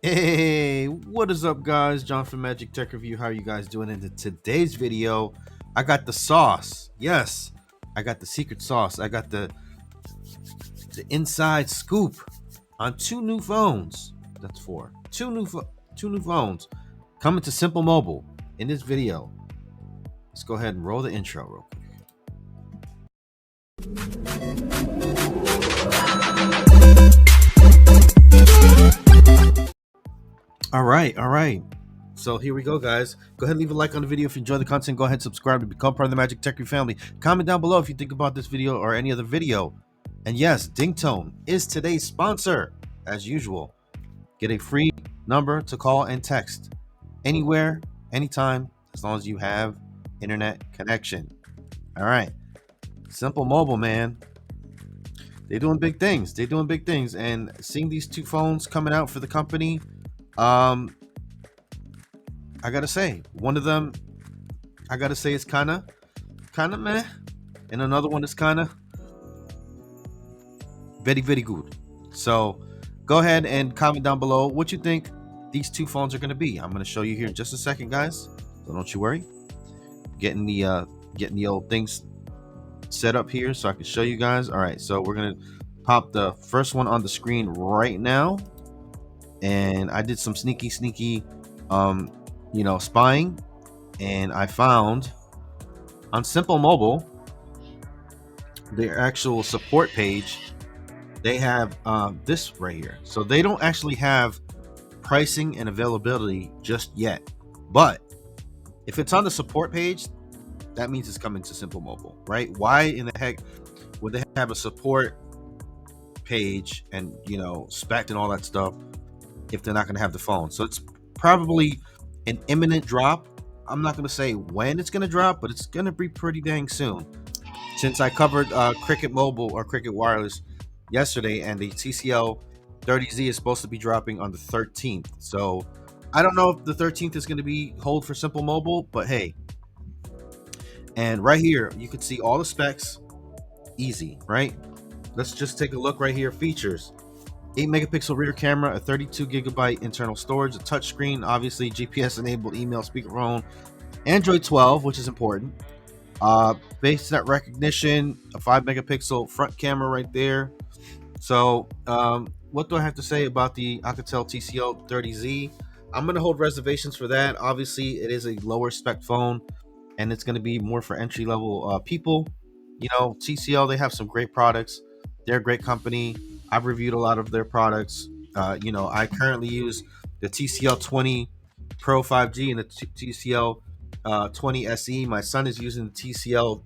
Hey, what is up, guys? John from Magic Tech Review. How are you guys doing? In today's video, I got the sauce. Yes, I got the secret sauce. I got the inside scoop on two new phones. That's four. Two new phones coming to Simple Mobile in this video. Let's go ahead and roll the intro real quick. All right. So here we go, guys. Go ahead and leave a like on the video if you enjoy the content. Go ahead and subscribe to become part of the Magic Tech Review family. Comment down below if you think about this video or any other video. And yes, Dingtone is today's sponsor. As usual, get a free number to call and text anywhere, anytime, as long as you have internet connection. All right, Simple Mobile, man. They're doing big things. And seeing these two phones coming out for the company, I gotta say, one of them, I gotta say, is kind of meh, and another one is kind of very good. So go ahead and comment down below what you think these two phones are going to be. I'm going to show you here in just a second, guys, so don't you worry. Getting the old things set up here so I can show you guys. All right, so we're going to pop the first one on the screen right now, and I did some sneaky spying, and I found on Simple Mobile their actual support page. They have this right here. So they don't actually have pricing and availability just yet. But if it's on the support page, that means it's coming to Simple Mobile, right? Why in the heck would they have a support page and, spec and all that stuff if they're not going to have the phone? So it's probably an imminent drop. I'm not going to say when it's going to drop, but it's going to be pretty dang soon. Since I covered Cricket Mobile or Cricket Wireless yesterday, and the TCL 30Z is supposed to be dropping on the 13th. So I don't know if the 13th is going to be hold for Simple Mobile, but hey. And right here, you can see all the specs. Easy, right? Let's just take a look right here. Features: 8 megapixel rear camera, a 32 gigabyte internal storage, a touchscreen, obviously GPS enabled email speakerphone, Android 12, which is important. Face net recognition, a 5 megapixel front camera right there. So what do I have to say about the Alcatel TCL 30Z? I'm going to hold reservations for that. Obviously, it is a lower spec phone, and it's going to be more for entry level people. TCL, they have some great products. They're a great company. I've reviewed a lot of their products. I currently use the TCL 20 Pro 5G and the TCL 20 SE. My son is using the TCL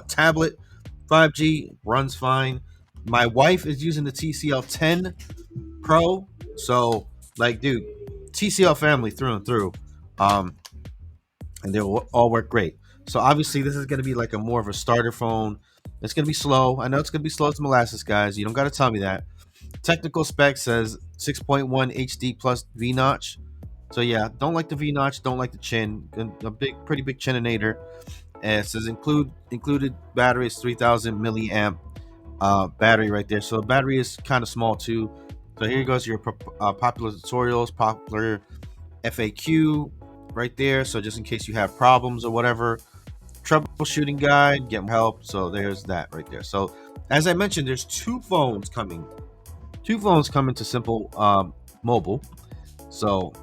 tablet 5G, runs fine. My wife is using the TCL 10 Pro. So, dude, TCL family through and through. And they'll all work great. So obviously this is going to be like a more of a starter phone. It's going to be slow. I know it's going to be slow as molasses, guys. You don't got to tell me that. Technical spec says 6.1 HD plus V notch. So yeah, don't like the V notch, don't like the chin. A pretty big chininator. And it says included battery is 3000 milliamp battery right there. So the battery is kind of small too. So here goes your popular tutorials, popular FAQ right there. So just in case you have problems or whatever, troubleshooting guide, get help. So there's that right there. So as I mentioned, there's two phones coming to Simple Mobile. So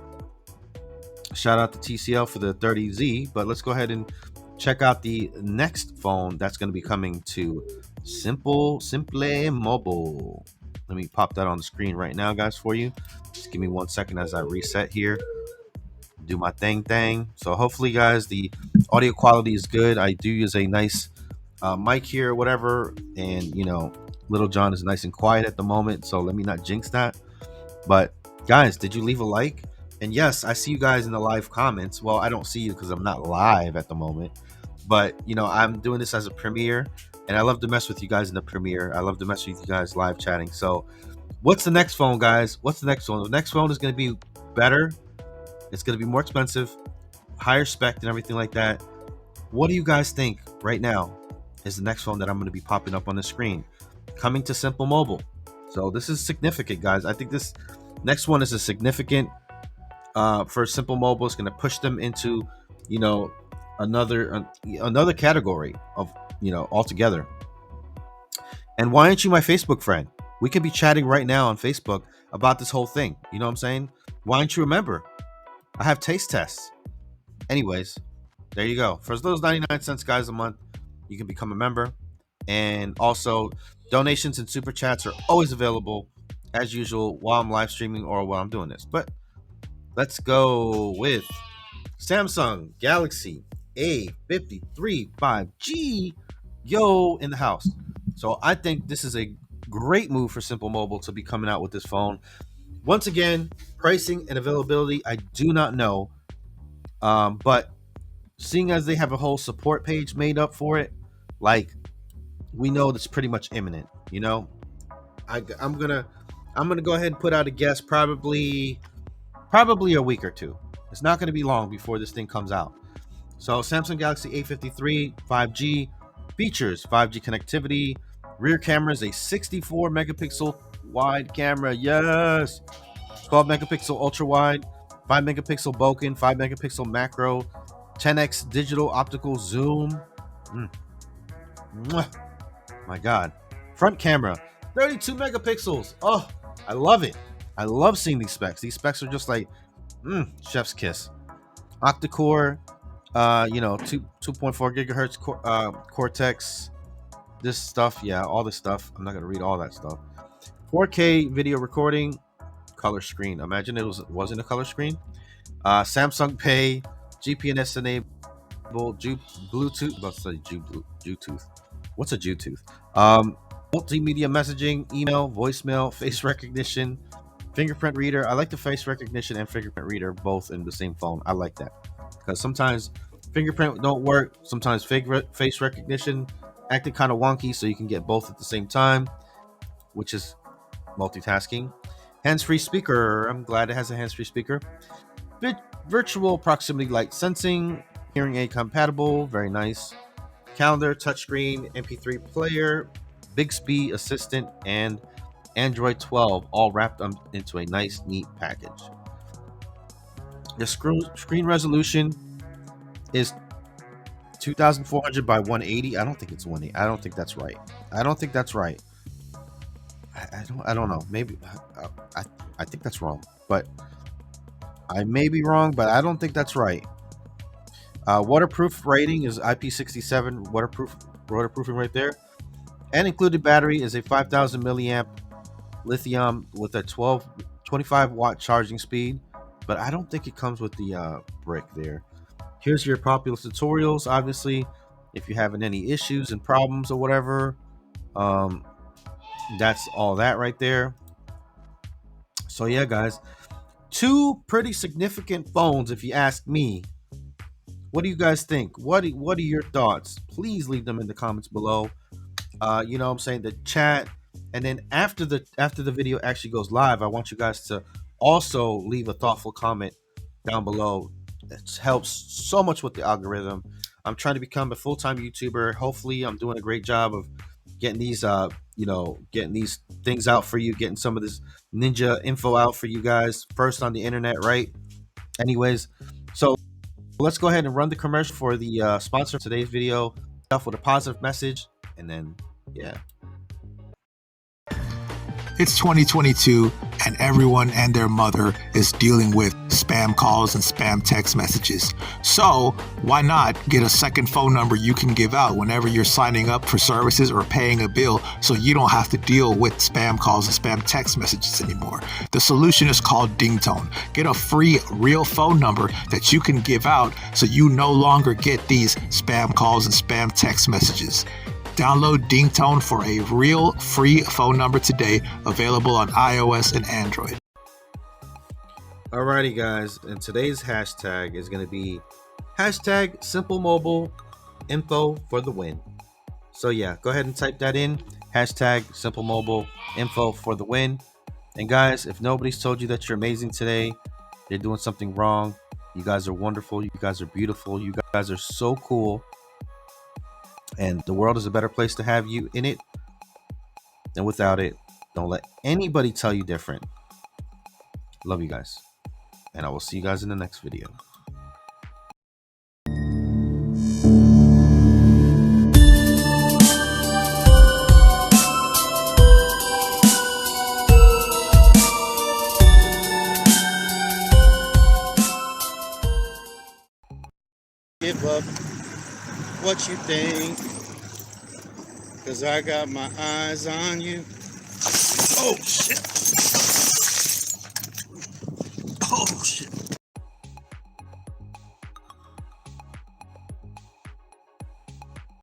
shout out to TCL for the 30Z, but let's go ahead and check out the next phone that's going to be coming to Simple Mobile. Let me pop that on the screen right now, guys, for you. Just give me 1 second as I reset here, do my thing. So hopefully, guys, the audio quality is good. I do use a nice mic here or whatever, and Little John is nice and quiet at the moment, so let me not jinx that. But guys, did you leave a like? And yes, I see you guys in the live comments. Well, I don't see you because I'm not live at the moment, but I'm doing this as a premiere, and I love to mess with you guys in the premiere. I love to mess with you guys live chatting. So what's the next phone, guys? What's the next phone? The next phone is going to be better. It's going to be more expensive, higher spec and everything like that. What do you guys think right now is the next phone that I'm going to be popping up on the screen, coming to Simple Mobile? So this is significant, guys. I think this Next one is a significant for Simple Mobile. It's going to push them into, you know, another category of, you know, altogether. And why aren't you my Facebook friend? We could be chatting right now on Facebook about this whole thing. You know what I'm saying? Why don't you remember? I have taste tests. Anyways, there you go. For those 99 cents, guys, a month, you can become a member. And also, donations and super chats are always available as usual while I'm live streaming or while I'm doing this. But let's go with Samsung Galaxy A53 5G. Yo, in the house. So I think this is a great move for Simple Mobile to be coming out with this phone. Once again, pricing and availability, I do not know. But seeing as they have a whole support page made up for it, like, we know that's pretty much imminent. You know, I'm gonna go ahead and put out a guess. Probably a week or two. It's not going to be long before this thing comes out. So Samsung Galaxy A53 5G features 5G connectivity. Rear camera is a 64 megapixel wide camera. Yes. 12 megapixel ultra wide, 5 megapixel bokeh, 5 megapixel macro, 10x digital optical zoom. My God. Front camera, 32 megapixels. Oh, I love it. I love seeing these specs. These specs are just like, chef's kiss. Octa-core, 2.4 gigahertz Cortex. This stuff, yeah, all this stuff. I'm not gonna read all that stuff. 4K video recording, color screen. Imagine it wasn't a color screen. Samsung Pay, GPS enabled, Bluetooth. Let's say Bluetooth. What's a Bluetooth? Multimedia messaging, email, voicemail, face recognition, fingerprint reader. I like the face recognition and fingerprint reader both in the same phone. I like that because sometimes fingerprint don't work. Sometimes face recognition acting kind of wonky, so you can get both at the same time, which is multitasking. Hands-free speaker. I'm glad it has a hands-free speaker. Virtual proximity light sensing, hearing aid compatible. Very nice. Calendar, touchscreen, MP3 player, Bixby assistant, and Android 12, all wrapped into a nice, neat package. The screen resolution is 2400 by 180. I don't think it's 180. I don't think that's right. I don't know. Maybe I think that's wrong, but I may be wrong, but I don't think that's right. Waterproof rating is IP67 waterproofing right there. And included battery is a 5000 milliamp lithium with a 25 watt charging speed, but I don't think it comes with the brick there. Here's your popular tutorials. Obviously, if you're having any issues and problems or whatever, that's all that right there. So yeah, guys, two pretty significant phones, if you ask me. What do you guys think? What are your thoughts? Please leave them in the comments below. You know what I'm saying, the chat. And then after the video actually goes live, I want you guys to also leave a thoughtful comment down below. It helps so much with the algorithm. I'm trying to become a full-time YouTuber. Hopefully I'm doing a great job of getting these getting these things out for you, getting some of this ninja info out for you guys first on the internet, right? Anyways, so let's go ahead and run the commercial for the sponsor of today's video, off with a positive message, and then yeah. It's 2022 and everyone and their mother is dealing with spam calls and spam text messages. So why not get a second phone number you can give out whenever you're signing up for services or paying a bill, so you don't have to deal with spam calls and spam text messages anymore. The solution is called Dingtone. Get a free real phone number that you can give out so you no longer get these spam calls and spam text messages. Download Dingtone for a real free phone number today, available on iOS and Android. Alrighty, guys, and today's hashtag is going to be hashtag Simple Mobile Info for the win. So yeah, go ahead and type that in, hashtag Simple Mobile Info for the win. And guys, if nobody's told you that you're amazing today, you're doing something wrong. You guys are wonderful. You guys are beautiful. You guys are so cool. And the world is a better place to have you in it than without it. Don't let anybody tell you different. Love you guys. And I will see you guys in the next video. Give up what you think, 'cause I got my eyes on you. Oh shit.